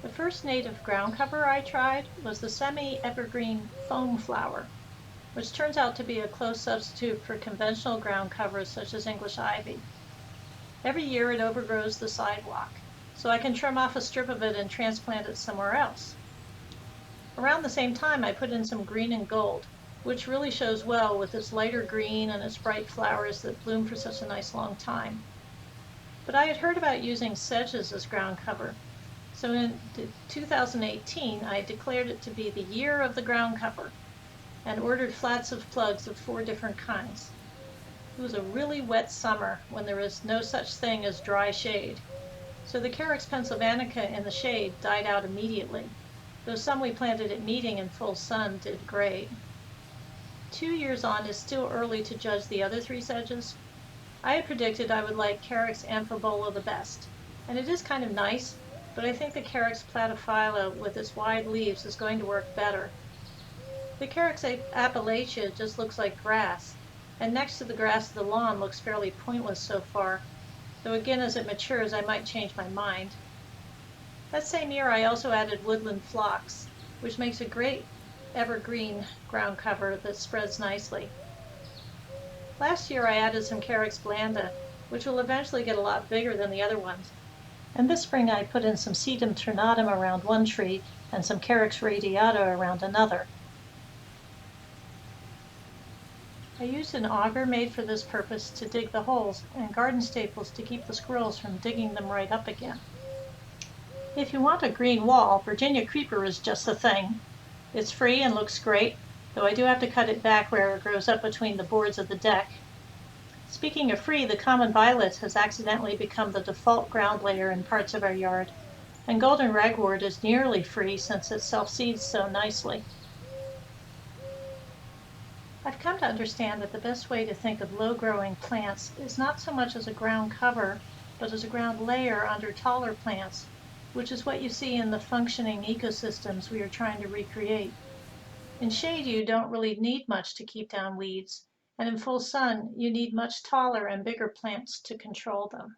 The first native ground cover I tried was the semi-evergreen foam flower, which turns out to be a close substitute for conventional ground covers such as English ivy. Every year it overgrows the sidewalk, so I can trim off a strip of it and transplant it somewhere else. Around the same time I put in some green and gold, which really shows well with its lighter green and its bright flowers that bloom for such a nice long time. But I had heard about using sedges as ground cover, so in 2018 I declared it to be the year of the ground cover and ordered flats of plugs of 4 different kinds. It was a really wet summer when there is no such thing as dry shade, so the Carex pensylvanica in the shade died out immediately, though some we planted at meeting in full sun did great. 2 years on is still early to judge the other 3 sedges. I had predicted I would like Carex amphibola the best, and it is kind of nice, but I think the Carex platyphylla with its wide leaves is going to work better. The Carex appalachia just looks like grass, and next to the grass of the lawn looks fairly pointless so far, though again as it matures I might change my mind. That same year I also added woodland phlox, which makes a great evergreen ground cover that spreads nicely. Last year I added some Carex blanda, which will eventually get a lot bigger than the other ones. And this spring I put in some sedum ternatum around one tree and some Carex radiata around another. I used an auger made for this purpose to dig the holes and garden staples to keep the squirrels from digging them right up again. If you want a green wall, Virginia creeper is just the thing. It's free and looks great, though I do have to cut it back where it grows up between the boards of the deck. Speaking of free, the common violet has accidentally become the default ground layer in parts of our yard, and golden ragwort is nearly free since it self-seeds so nicely. I've come to understand that the best way to think of low-growing plants is not so much as a ground cover, but as a ground layer under taller plants, which is what you see in the functioning ecosystems we are trying to recreate. In shade, you don't really need much to keep down weeds, and in full sun, you need much taller and bigger plants to control them.